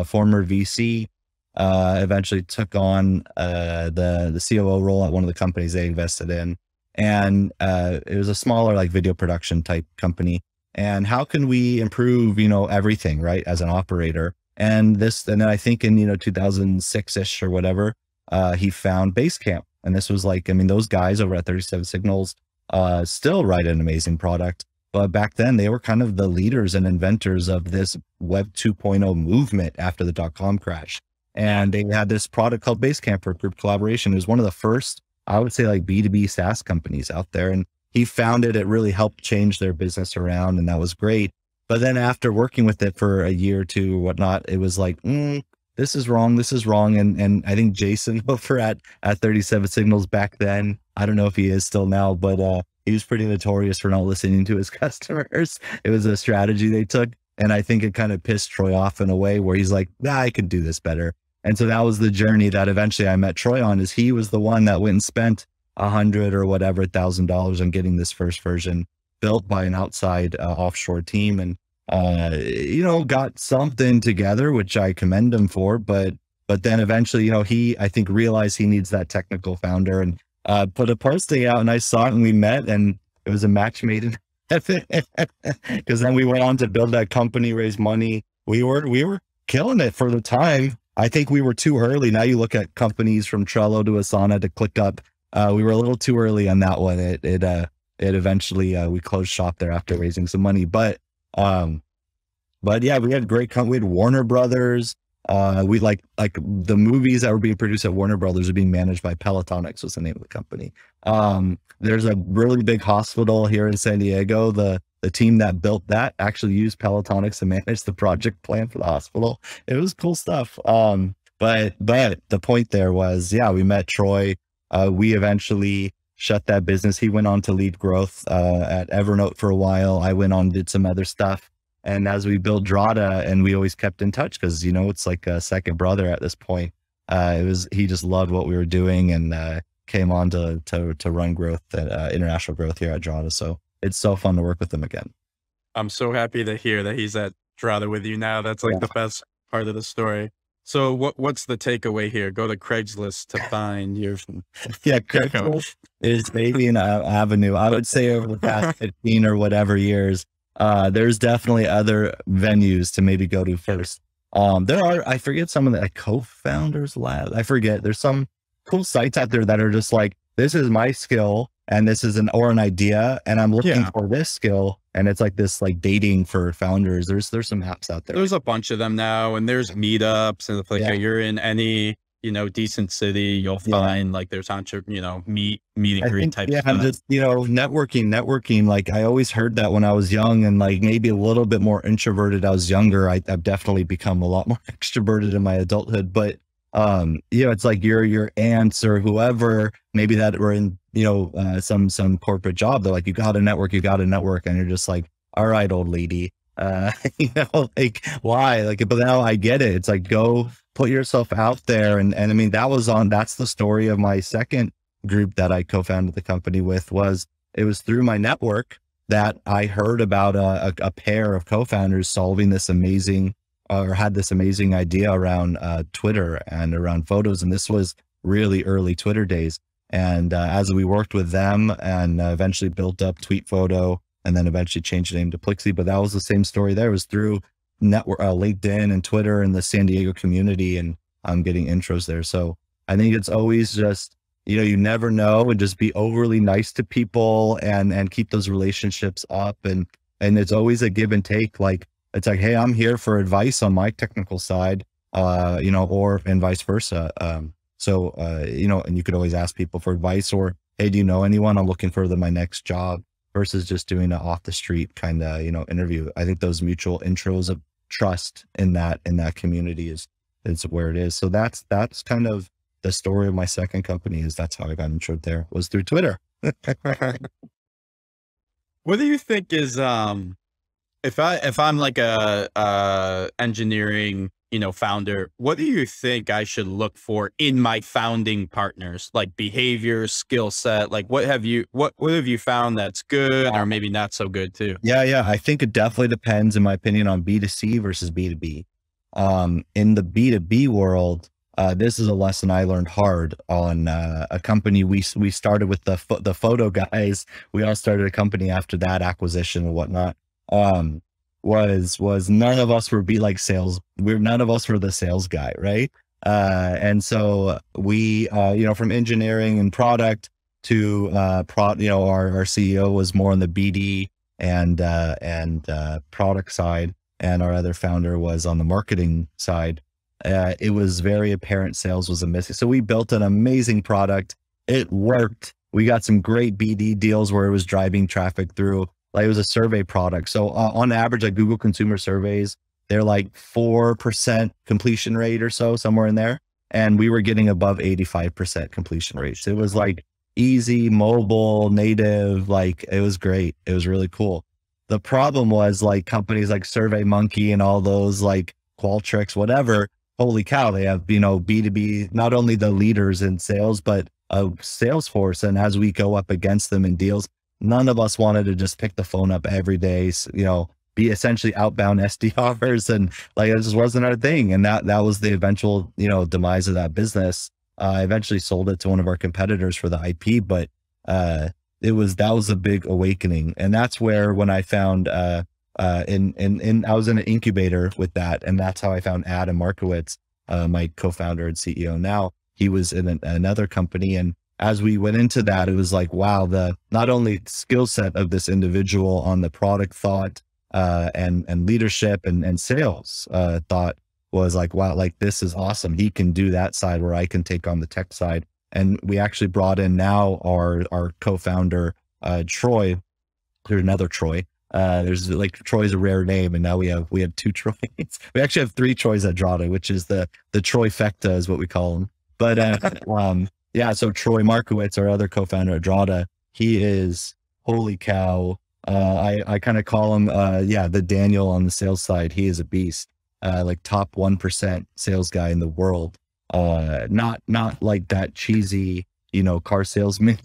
Speaker 1: former VC. Eventually took on the COO role at one of the companies they invested in, and it was a smaller like video production type company. And how can we improve, you know, everything, right, as an operator? And then I think in, you know, 2006-ish or whatever, he found Basecamp. And this was like, I mean, those guys over at 37 Signals still write an amazing product. But back then they were kind of the leaders and inventors of this Web 2.0 movement after the .com crash. And they had this product called Basecamp for group collaboration. It was one of the first, I would say, like B2B SaaS companies out there. And he found it really helped change their business around, and that was great. But then after working with it for a year or two or whatnot, it was like, this is wrong. This is wrong. And I think Jason over at 37 Signals back then, I don't know if he is still now, but he was pretty notorious for not listening to his customers. It was a strategy they took. And I think it kind of pissed Troy off in a way where he's like, nah, I could do this better. And so that was the journey that eventually I met Troy on, is he was the one that went and spent $100 or whatever $1,000 on getting this first version built by an outside offshore team. And, got something together, which I commend him for, but then eventually, he, I think, realized he needs that technical founder, and put a posting out, and I saw it, and we met, and it was a match made in heaven. Because then we went on to build that company, raise money. We were killing it for the time. I think we were too early. Now you look at companies from Trello to Asana to ClickUp. We were a little too early on that one. It eventually, we closed shop there after raising some money, but yeah, we had great we had Warner Brothers. We like the movies that were being produced at Warner Brothers are being managed by Pelotonics, was the name of the company. There's a really big hospital here in San Diego. The team that built that actually used Pelotonics to manage the project plan for the hospital. It was cool stuff. But the point there was, yeah, we met Troy. We eventually shut that business. He went on to lead growth at Evernote for a while. I went on and did some other stuff. And as we built Drata, and we always kept in touch, because, it's like a second brother at this point. He just loved what we were doing, and came on to run growth, international growth here at Drata. So it's so fun to work with him again.
Speaker 2: I'm so happy to hear that he's at Drata with you now. That's like the best part of the story. So what's the takeaway here? Go to Craigslist to find your...
Speaker 1: Yeah, Craigslist is maybe an avenue. I would say over the past 15 or whatever years, there's definitely other venues to maybe go to first. There are, I forget, some of the co-founders lab. I forget. There's some cool sites out there that are just like, this is my skill, and this is an idea, and I'm looking for this skill. And it's like this, like, dating for founders. There's some apps out there.
Speaker 2: There's a bunch of them now, and there's meetups, and if you're in any, decent city, you'll find like there's meet and greet type stuff.
Speaker 1: I'm just, networking. Like, I always heard that when I was young, and like maybe a little bit more introverted. I was younger. I've definitely become a lot more extroverted in my adulthood, but it's like your aunts or whoever, maybe that were in, some corporate job. They're like, you got to network. And you're just like, all right, old lady, like, why? Like, but now I get it. It's like, go put yourself out there. And I mean, that's the story of my second group that I co-founded the company with. It was through my network that I heard about a pair of co-founders solving this amazing, or had this amazing idea around Twitter and around photos. And this was really early Twitter days. And as we worked with them, and eventually built up Tweet Photo, and then eventually changed the name to Plixie. But that was the same story there. It was through network, LinkedIn and Twitter and the San Diego community, and I'm getting intros there. So I think it's always just, you never know, and just be overly nice to people, and keep those relationships up. And it's always a give and take. Like, it's like, hey, I'm here for advice on my technical side, and vice versa. And you could always ask people for advice, or, hey, do you know anyone? I'm looking for my next job, versus just doing an off the street kind of, interview. I think those mutual intros of trust in that community is where it is. So that's kind of the story of my second company. That's how I got introed there, was through Twitter.
Speaker 2: What do you think is, if I'm like a engineering, founder, what do you think I should look for in my founding partners? Like behavior, skill set, like what have you found that's good, or maybe not so good too?
Speaker 1: Yeah. I think it definitely depends, in my opinion, on B2C versus B2B. In the B2B world, this is a lesson I learned hard on a company. We started with the photo guys. We all started a company after that acquisition and whatnot. Was none of us were sales. None of us were the sales guy. Right. And so we, from engineering and product to, our CEO was more on the BD and product side. And our other founder was on the marketing side. It was very apparent sales was a missing. So we built an amazing product. It worked. We got some great BD deals where it was driving traffic through. Like, it was a survey product. So on average, like Google consumer surveys, they're like 4% completion rate or so, somewhere in there. And we were getting above 85% completion rates. It was like easy, mobile, native, like it was great. It was really cool. The problem was like companies like SurveyMonkey and all those like Qualtrics, whatever, holy cow, they have, B2B, not only the leaders in sales, but a Salesforce. And as we go up against them in deals, none of us wanted to just pick the phone up every day, be essentially outbound SDRs. And like, it just wasn't our thing. And that was the eventual, demise of that business. I eventually sold it to one of our competitors for the IP, but, that was a big awakening. And that's where, when I found, I was in an incubator with that. And that's how I found Adam Markowitz, my co-founder and CEO. Now he was in another company. And as we went into that, it was like, wow, the not only skill set of this individual on the product thought, and leadership and sales, thought was like, wow, like this is awesome. He can do that side where I can take on the tech side. And we actually brought in now our co-founder, Troy. There's another Troy. There's like, Troy's a rare name. And now we have two Troys. We actually have three Troys at Drata, which is the Troyfecta is what we call them. But, yeah, so Troy Markowitz, our other co-founder at Drata, he is, holy cow. I kind of call him, the Daniel on the sales side. He is a beast, like top 1% sales guy in the world. Not like that cheesy, car salesman,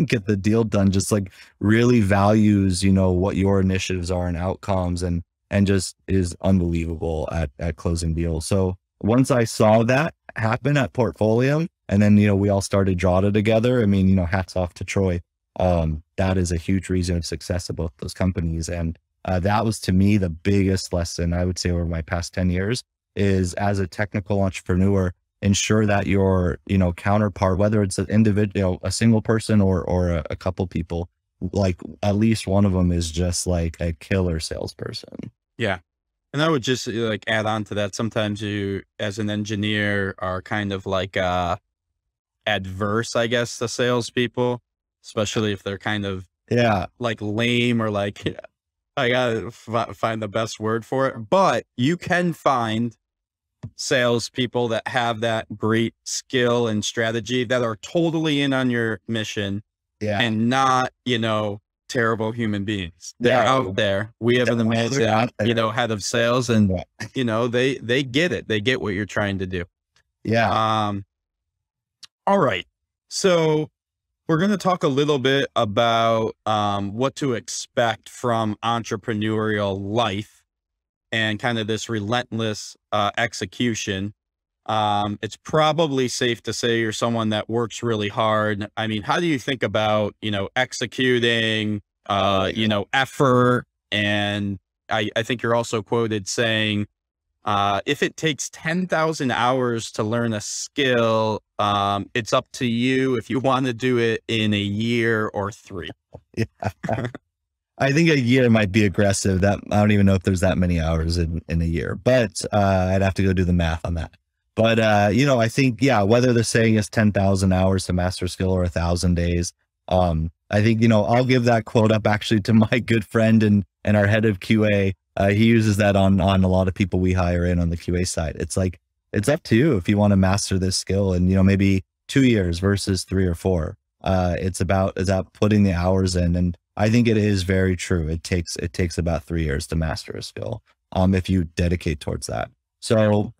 Speaker 1: get the deal done, just like really values, what your initiatives are and outcomes, and just is unbelievable at closing deals. So once I saw that happen at Portfolio, and then, we all started Drata together. I mean, hats off to Troy. That is a huge reason of success of both those companies. And that was, to me, the biggest lesson I would say over my past 10 years is, as a technical entrepreneur, ensure that your, counterpart, whether it's an individual, a single person or a couple people, like at least one of them is just like a killer salesperson.
Speaker 2: Yeah. And I would just like add on to that. Sometimes you, as an engineer, are kind of like, adverse, I guess, to salespeople, especially if they're kind of like lame, or like, I gotta find the best word for it. But you can find salespeople that have that great skill and strategy, that are totally in on your mission, and not, terrible human beings. They're out there. We have an amazing, head of sales, and, they get it. They get what you're trying to do.
Speaker 1: Yeah.
Speaker 2: All right. So we're going to talk a little bit about what to expect from entrepreneurial life, and kind of this relentless execution. It's probably safe to say you're someone that works really hard. I mean, how do you think about, executing, effort? And I think you're also quoted saying, if it takes 10,000 hours to learn a skill, it's up to you if you want to do it in a year or 3.
Speaker 1: Yeah. I think a year might be aggressive. That I don't even know if there's that many hours in a year, but I'd have to go do the math on that. But I think, whether they're saying it's 10,000 hours to master a skill or 1,000 days, I think, I'll give that quote up actually to my good friend and our head of QA. He uses that on a lot of people we hire in on the QA side. It's like, it's up to you if you want to master this skill in, maybe 2 years versus 3 or 4. It's about putting the hours in. And I think it is very true. It takes about 3 years to master a skill, if you dedicate towards that. So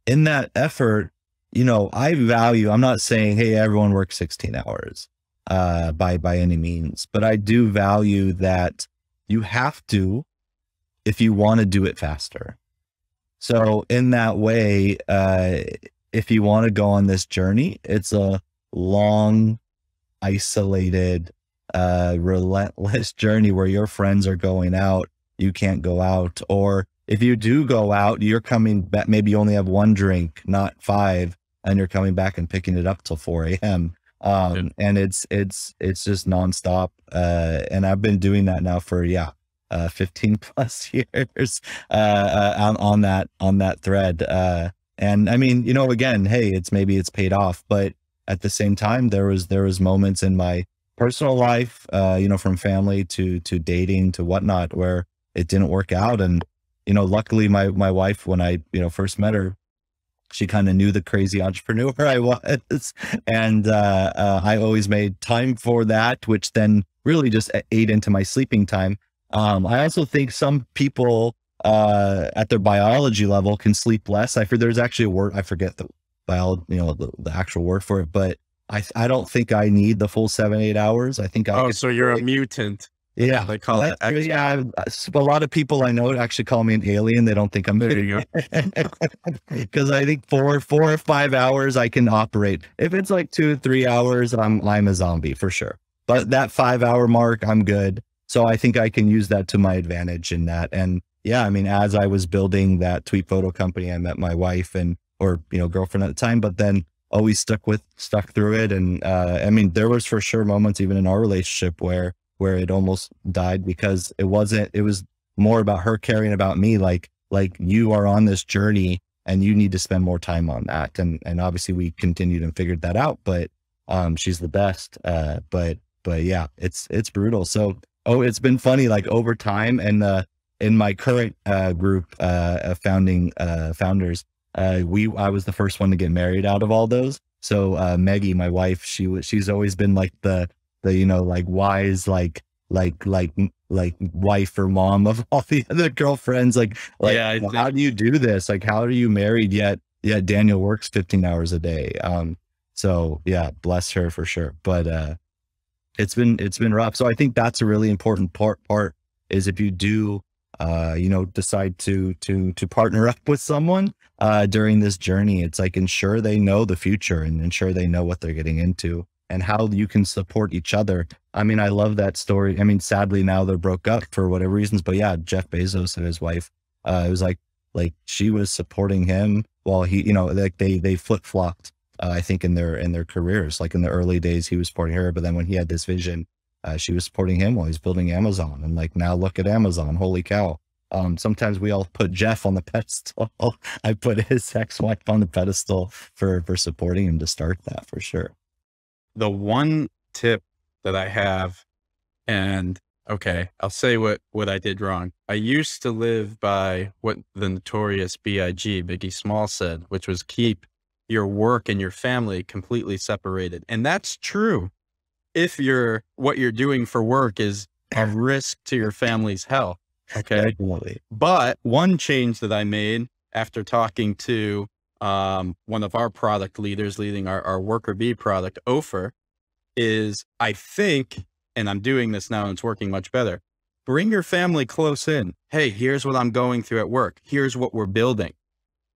Speaker 1: in that effort, I'm not saying, hey, everyone works 16 hours, by any means, but I do value that you have to, if you want to do it faster. So in that way, if you want to go on this journey, it's a long, isolated, relentless journey where your friends are going out, you can't go out. Or if you do go out, you're coming back, maybe you only have 1 drink, not 5, and you're coming back and picking it up till 4 a.m. And it's just nonstop. And I've been doing that now for, 15 plus years, on that thread. And I mean, again, hey, it's paid off, but at the same time, there was moments in my personal life, from family to dating to whatnot, where it didn't work out. And luckily my wife, when I, first met her, she kind of knew the crazy entrepreneur I was. And I always made time for that, which then really just ate into my sleeping time. I also think some people at their biology level can sleep less. There's actually a word, I forget the biology, the actual word for it, but I don't think I need the full 7-8 hours. I think
Speaker 2: so you're a mutant.
Speaker 1: Yeah.
Speaker 2: They call it.
Speaker 1: Yeah. A lot of people I know actually call me an alien. They don't think I'm
Speaker 2: there. You go.
Speaker 1: Because I think 4 or 5 hours I can operate. If it's like 2-3 hours, I'm a zombie for sure. But that 5-hour mark, I'm good. So I think I can use that to my advantage in that. And yeah, I mean, as I was building that tweet photo company, I met my wife or girlfriend at the time, but then always stuck through it. And I mean, there was for sure moments even in our relationship where it almost died because it was more about her caring about me. Like you are on this journey and you need to spend more time on that. And obviously we continued and figured that out, but she's the best. But yeah, it's brutal. So, it's been funny, like over time and in my current group of founders, I was the first one to get married out of all those. So Maggie, my wife, she's always been like the like wise, like wife or mom of all the other girlfriends. Like
Speaker 2: yeah,
Speaker 1: how do you do this? Like, how are you married yet Daniel works 15 hours a day? So yeah, bless her for sure. But it's been rough. So I think that's a really important part is if you do decide to partner up with someone during this journey, it's like ensure they know the future and ensure they know what they're getting into and how you can support each other. I mean, I love that story. I mean, sadly now they're broke up for whatever reasons, but yeah, Jeff Bezos and his wife, it was like she was supporting him while he, like they flip-flopped, I think in their careers. Like in the early days, he was supporting her, but then when he had this vision, she was supporting him while he's building Amazon. And like, now look at Amazon, holy cow. Sometimes we all put Jeff on the pedestal. I put his ex-wife on the pedestal for supporting him to start that for sure.
Speaker 2: The one tip that I have, and okay, I'll say what I did wrong. I used to live by what the notorious Biggie Small said, which was keep your work and your family completely separated. And that's true if what you're doing for work is a risk to your family's health. Okay.
Speaker 1: Definitely.
Speaker 2: But one change that I made after talking to one of our product leaders leading our Worker Bee product, Ofer, is I think, and I'm doing this now and it's working much better, bring your family close in. Hey, here's what I'm going through at work. Here's what we're building.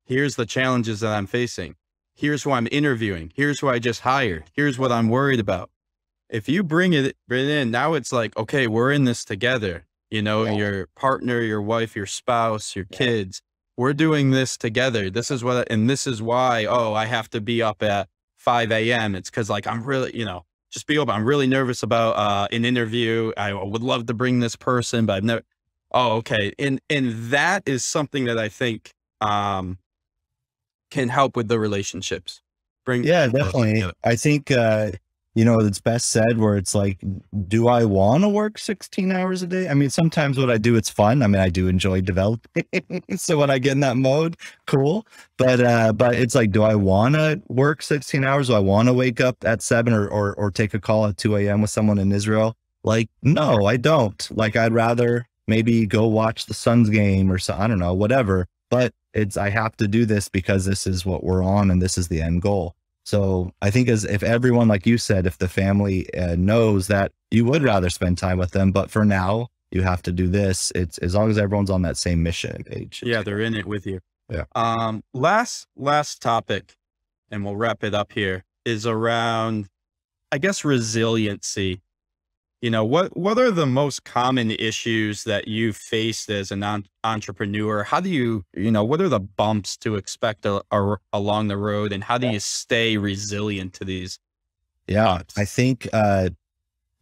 Speaker 2: Here's the challenges that I'm facing. Here's who I'm interviewing. Here's who I just hired. Here's what I'm worried about. If you bring it in, now it's like, okay, we're in this together. Your partner, your wife, your spouse, your kids, we're doing this together. This is why, I have to be up at 5 a.m. It's because like, I'm really, just be open. I'm really nervous about an interview. I would love to bring this person, but I've never, okay. And that is something that I think can help with the relationships.
Speaker 1: Yeah, definitely. I think, it's best said where it's like, do I want to work 16 hours a day? I mean, sometimes what I do, it's fun. I mean, I do enjoy developing. So when I get in that mode, cool. But it's like, do I want to work 16 hours? Do I want to wake up at 7 or take a call at 2 a.m. with someone in Israel? Like, no, I don't. Like, I'd rather maybe go watch the Suns game or so, I don't know, whatever. But I have to do this because this is what we're on and this is the end goal. So I think if everyone, like you said, if the family knows that you would rather spend time with them, but for now you have to do this, it's as long as everyone's on that same mission page.
Speaker 2: Yeah. They're in it with you.
Speaker 1: Yeah.
Speaker 2: Last topic, and we'll wrap it up here, is around, I guess, resiliency. What are the most common issues that you faced as an entrepreneur? How do you, what are the bumps to expect along the road, and how do you stay resilient to these?
Speaker 1: Yeah,
Speaker 2: bumps?
Speaker 1: I think a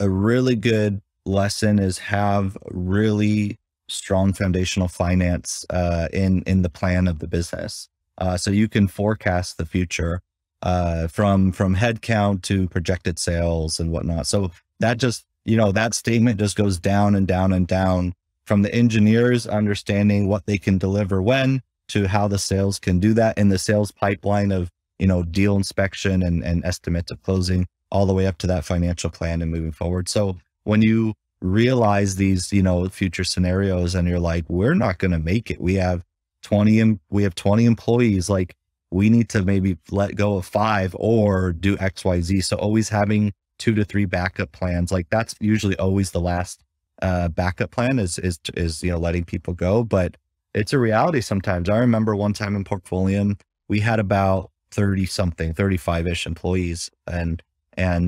Speaker 1: really good lesson is have really strong foundational finance in the plan of the business. So you can forecast the future from headcount to projected sales and whatnot. So that just, that statement just goes down and down and down from the engineers understanding what they can deliver when, to how the sales can do that in the sales pipeline of, deal inspection and estimates of closing, all the way up to that financial plan and moving forward. So when you realize these, future scenarios and you're like, we're not going to make it. We have 20 employees. Like, we need to maybe let go of 5 or do XYZ. So always having 2 to 3 backup plans. Like, that's usually always the last backup plan is letting people go. But it's a reality sometimes. I remember one time in Portfolio, we had about 35-ish employees. And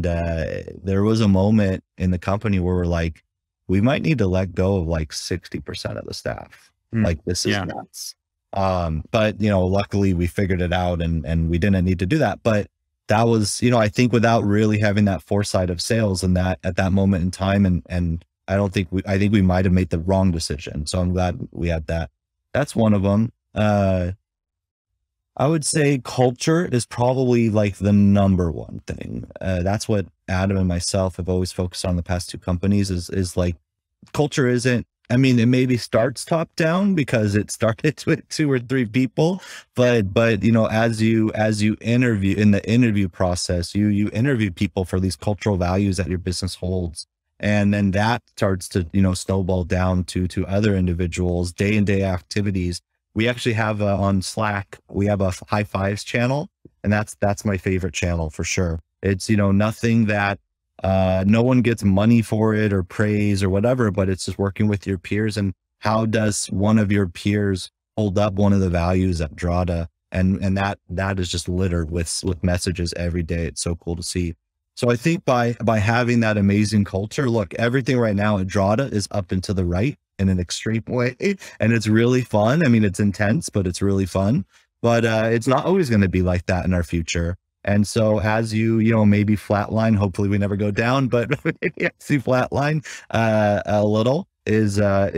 Speaker 1: there was a moment in the company where we're like, we might need to let go of like 60% of the staff. Like, this is nuts. But luckily we figured it out and we didn't need to do that. But that was, I think without really having that foresight of sales and that at that moment in time, and I think we might've made the wrong decision. So I'm glad we had that. That's one of them. I would say culture is probably like the number one thing. That's what Adam and myself have always focused on the past 2 companies is like, culture isn't, I mean, it maybe starts top down because it started with 2 or 3 people, but as you interview in the interview process, you interview people for these cultural values that your business holds. And then that starts to, snowball down to other individuals, day in, day out activities. We actually have on Slack, we have a high fives channel, and that's my favorite channel for sure. It's, nothing that, no one gets money for it or praise or whatever, but it's just working with your peers. And how does one of your peers hold up one of the values at Drata? And that is just littered with messages every day. It's so cool to see. So I think by having that amazing culture, look, everything right now at Drata is up and to the right in an extreme way. And it's really fun. I mean, it's intense, but it's really fun, but it's not always going to be like that in our future. And so as you maybe flatline, hopefully we never go down, but maybe as you flatline a little is, I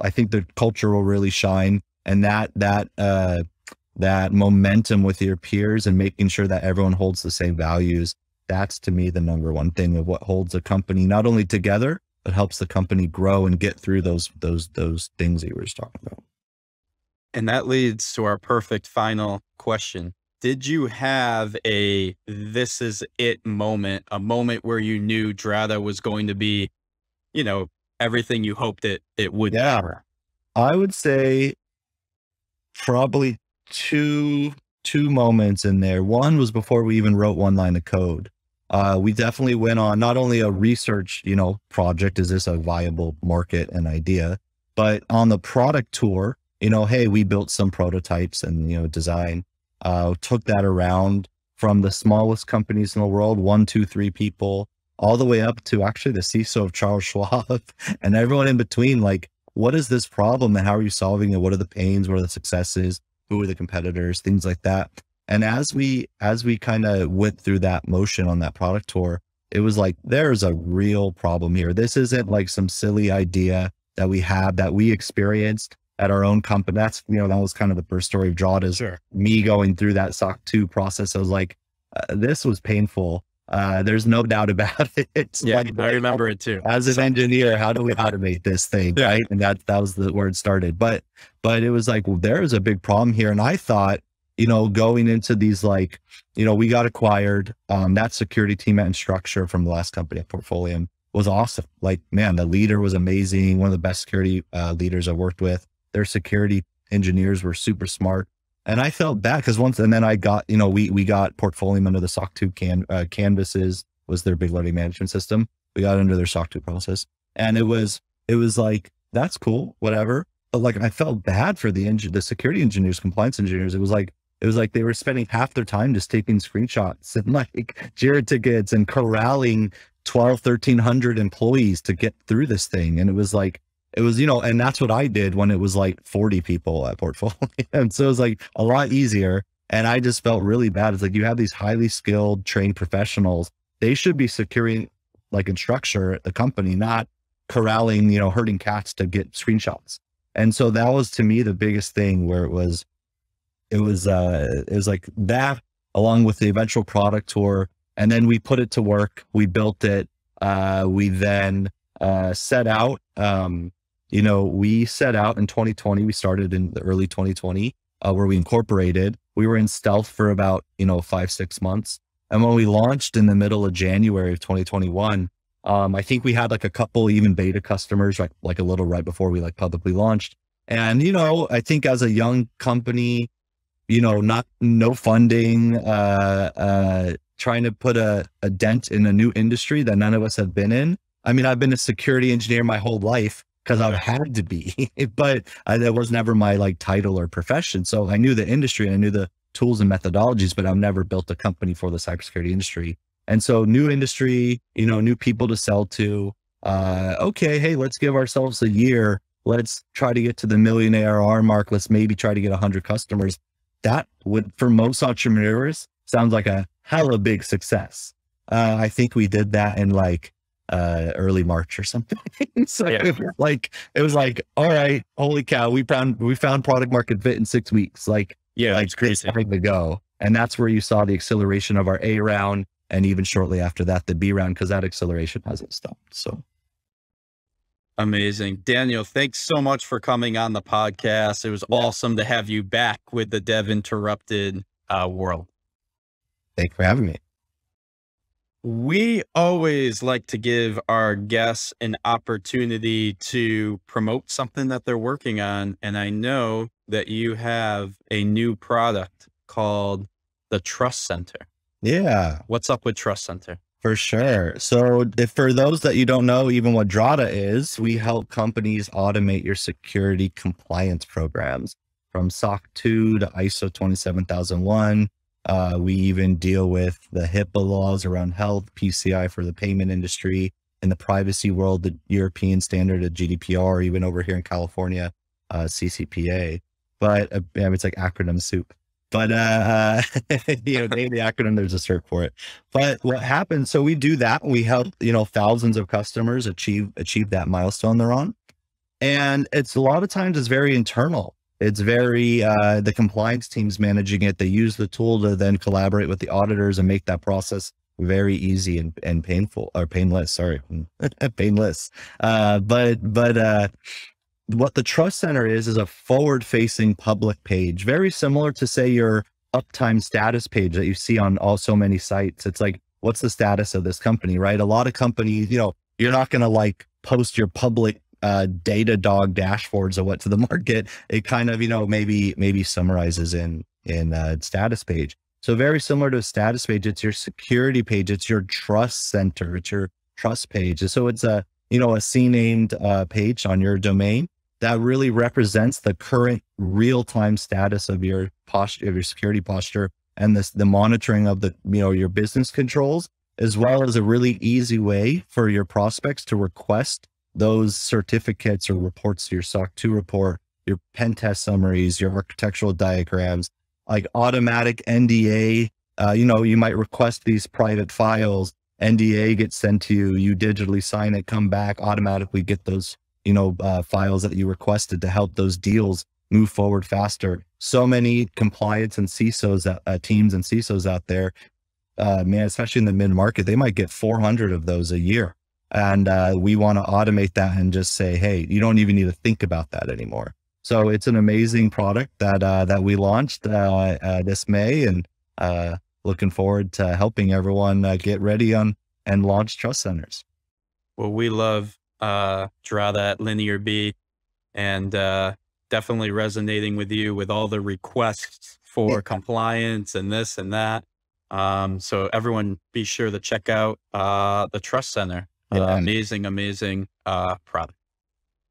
Speaker 1: think the culture will really shine, and that momentum with your peers and making sure that everyone holds the same values. That's to me the number one thing of what holds a company not only together, but helps the company grow and get through those things that you were just talking about.
Speaker 2: And that leads to our perfect final question. Did you have a this is it moment, a moment where you knew Drata was going to be, everything you hoped it would be?
Speaker 1: Yeah, I would say probably two moments in there. One was before we even wrote one line of code. We definitely went on not only a research, project, is this a viable market and idea, but on the product tour, hey, we built some prototypes and, design, took that around from the smallest companies in the world, 1, 2, 3 people, all the way up to actually the CISO of Charles Schwab and everyone in between. Like, what is this problem and how are you solving it? What are the pains? What are the successes? Who are the competitors? Things like that. And as we kind of went through that motion on that product tour, it was like, there's a real problem here. This isn't like some silly idea that we have that we experienced at our own company. That's, that was kind of the first story of Drata, is me going through that SOC 2 process. I was like, this was painful. There's no doubt about it.
Speaker 2: Yeah,
Speaker 1: like,
Speaker 2: I remember it too.
Speaker 1: As an engineer, how do we automate this thing? Right. And that was where it started. But it was like, well, there is a big problem here. And I thought, going into these, like, we got acquired, that security team and structure from the last company at Portfolio was awesome. Like, man, the leader was amazing. One of the best security leaders I've worked with. Their security engineers were super smart. And I felt bad because and then I got, we got Portfolio under the SOC 2 canvases was their big learning management system. We got under their SOC 2 process. And it was like, that's cool, whatever. But like, I felt bad for the security engineers, compliance engineers. It was like they were spending half their time just taking screenshots and like Jira tickets and corralling 1,300 employees to get through this thing. And it was, and that's what I did when it was like 40 people at Portfolio. And so it was like a lot easier. And I just felt really bad. It's like, you have these highly skilled, trained professionals. They should be securing like in structure at the company, not corralling, herding cats to get screenshots. And so that was, to me, the biggest thing, where it was like that, along with the eventual product tour. And then we put it to work. We built it. We then set out, we set out in 2020, we started in the early 2020, where we incorporated. We were in stealth for about, 5-6 months. And when we launched in the middle of January of 2021, I think we had like a couple even beta customers, like a little right before we like publicly launched. And, I think as a young company, no funding, trying to put a dent in a new industry that none of us have been in. I mean, I've been a security engineer my whole life because I've had to be, but that was never my like title or profession. So I knew the industry and I knew the tools and methodologies, but I've never built a company for the cybersecurity industry. And so new industry, new people to sell to, okay, hey, let's give ourselves a year. Let's try to get to the $1 million ARR mark. Let's maybe try to get 100 customers. That would, for most entrepreneurs, sounds like a hella big success. I think we did that in like early March or something. So it was like, all right, holy cow, we found product market fit in 6 weeks.
Speaker 2: It's crazy.
Speaker 1: It's to go. And that's where you saw the acceleration of our A round, and even shortly after that, the B round, because that acceleration hasn't stopped. So
Speaker 2: amazing. Daniel, thanks so much for coming on the podcast. It was awesome to have you back with the Dev Interrupted world.
Speaker 1: Thanks for having me.
Speaker 2: We always like to give our guests an opportunity to promote something that they're working on. And I know that you have a new product called the Trust Center.
Speaker 1: Yeah.
Speaker 2: What's up with Trust Center?
Speaker 1: For sure. So for those that you don't know even what Drata is, we help companies automate your security compliance programs from SOC 2 to ISO 27001. We even deal with the HIPAA laws around health, PCI for the payment industry, in the privacy world, the European standard of GDPR, even over here in California, CCPA. But it's like acronym soup. But, name the acronym, there's a cert for it. But what happens, so we do that. We help, thousands of customers achieve that milestone they're on. And it's a lot of times it's very internal. It's very, the compliance team's managing it. They use the tool to then collaborate with the auditors and make that process very easy and painful, or painless, sorry, painless. But what the Trust Center is a forward-facing public page, very similar to, say, your uptime status page that you see on so many sites. It's like, what's the status of this company, right? A lot of companies, you're not going to like post your public Datadog dashboards of what to the market. It kind of, maybe summarizes in status page. So very similar to a status page, it's your security page, it's your Trust Center, it's your trust page. So it's a C-named page on your domain that really represents the current real-time status of your posture, of your security posture, and the monitoring of the, your business controls, as well as a really easy way for your prospects to request those certificates or reports to your SOC 2 report, your pen test summaries, your architectural diagrams, like automatic NDA. You might request these private files. NDA gets sent to you, you digitally sign it, come back, automatically get those, files that you requested to help those deals move forward faster. So many compliance and CISOs, teams and CISOs out there, man, especially in the mid-market, they might get 400 of those a year. And we want to automate that and just say, hey, you don't even need to think about that anymore. So it's an amazing product that we launched this May, and looking forward to helping everyone get ready on and launch trust centers.
Speaker 2: Well, we love Drata at Linear B, and definitely resonating with you with all the requests for compliance and this and that. So everyone be sure to check out the Trust Center. Amazing product.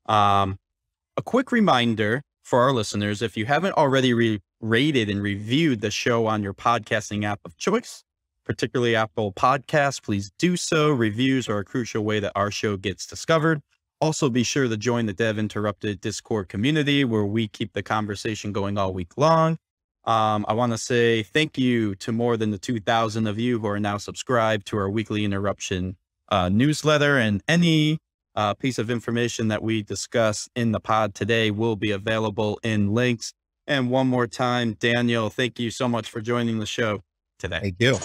Speaker 2: A quick reminder for our listeners, if you haven't already rated and reviewed the show on your podcasting app of choice, particularly Apple Podcasts, please do so. Reviews are a crucial way that our show gets discovered. Also, be sure to join the Dev Interrupted Discord community, where we keep the conversation going all week long. I want to say thank you to more than the 2,000 of you who are now subscribed to our weekly interruption newsletter, and any piece of information that we discuss in the pod today will be available in links. And one more time, Daniel, thank you so much for joining the show today.
Speaker 1: Thank you.